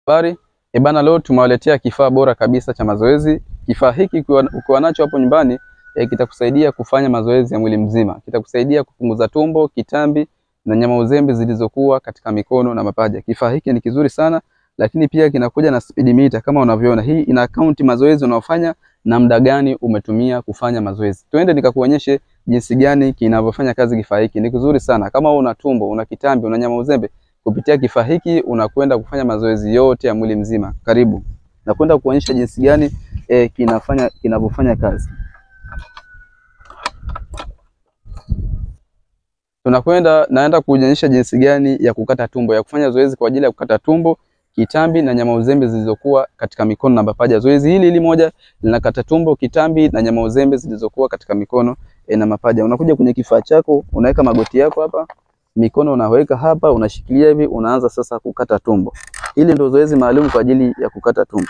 Habari, bana, leo tumewaletea kifaa bora kabisa cha mazoezi. Kifaa hiki ukiwa nacho hapo nyumbani kitakusaidia kufanya mazoezi ya mwili mzima. Kitakusaidia kupunguza tumbo, kitambi na nyama uzembe zilizokuwa katika mikono na mapaja. Kifaa hiki ni kizuri sana, lakini pia kinakuja na speed meter kama unavyoona. Hii ina count mazoezi unaofanya na muda gani umetumia kufanya mazoezi. Twende nikakuonyeshe jinsi gani kinavyofanya kazi kifaa hiki. Ni kizuri sana. Kama una tumbo, una kitambi, una nyama uzembe, kupitia kifaa hiki unakwenda kufanya mazoezi yote ya mwili mzima. Karibu. Nakwenda kuonyesha jinsi gani kinavyofanya kazi. Naenda kuonyesha jinsi gani ya kukata tumbo, ya kufanya zoezi kwa ajili ya kukata tumbo, kitambi na nyama uzembe zilizokuwa katika mikono na mapaja. Zoezi hili moja linakata tumbo, kitambi na nyama uzembe zilizokuwa katika mikono na mapaja. Unakuja kwenye kifaa chako, unaweka magoti yako hapa, mikono unaweka hapa, unashikilia hivi, unaanza sasa kukata tumbo. Hili ndio zoezi maalum kwa ajili ya kukata tumbo.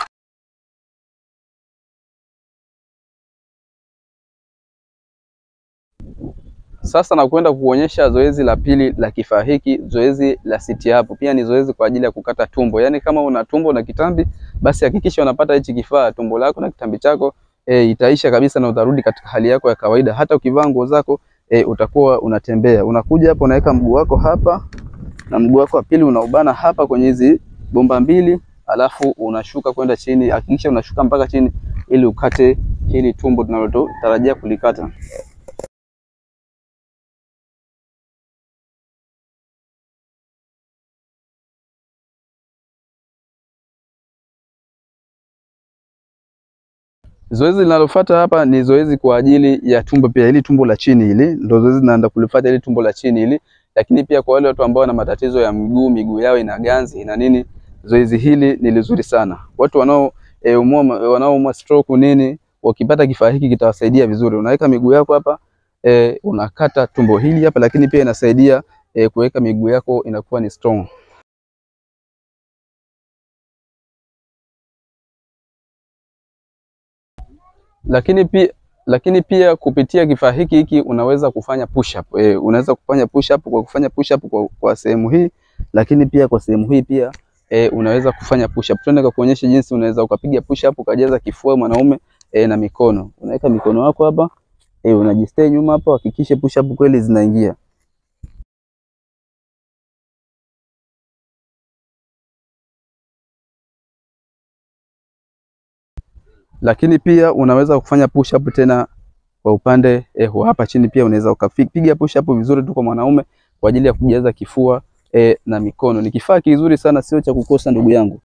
Sasa nakwenda kuonyesha zoezi la pili la kifaa hiki, zoezi la sit up. Pia ni zoezi kwa ajili ya kukata tumbo. Yaani kama una tumbo na kitambi, basi hakikisha unapata hichi kifaa, tumbo lako na kitambi chako itaisha kabisa na utarudi katika hali yako ya kawaida. Hata ukivaa nguo zako utakuwa unatembea. Unakuja hapo, unaweka mguu wako hapa na mguu wako wa pili unaubana hapa kwenye hizi bomba mbili, alafu unashuka kwenda chini. Hakikisha unashuka mpaka chini ili ukate hili tumbo tunalotarajia kulikata. Zoezi linalofuata hapa ni zoezi kwa ajili ya tumbo pia. Hili tumbo la chini hili ndio zoezi linaenda kulifuata, hili tumbo la chini hili. Lakini pia kwa wale watu ambao wana matatizo ya miguu yao ina ganzi ina nini, zoezi hili ni nzuri sana. Watu wanaoumwa stroke nini, wakipata kifaa hiki kitawasaidia vizuri. Unaweka miguu yako hapa, unakata tumbo hili hapa, lakini pia inasaidia kuweka miguu yako inakuwa ni strong. Lakini pia kupitia kifaa hiki unaweza kufanya push up. Unaweza kufanya push up kwa kufanya push up kwa sehemu hii, lakini pia kwa sehemu hii pia unaweza kufanya push up. Twende kuonyesha jinsi unaweza ukapiga push up ukajaza kifua mwanaume na mikono. Unaweka mikono yako hapa, unajistay nyuma hapo, hakikisha push up kweli zinaingia. Lakini pia unaweza kufanya push up tena kwa upande hapa chini, pia unaweza ukapiga push up vizuri tu kwa mwanaume kwa ajili ya kujaza kifua na mikono. Ni kifaa kizuri sana, sio cha kukosa ndugu yangu.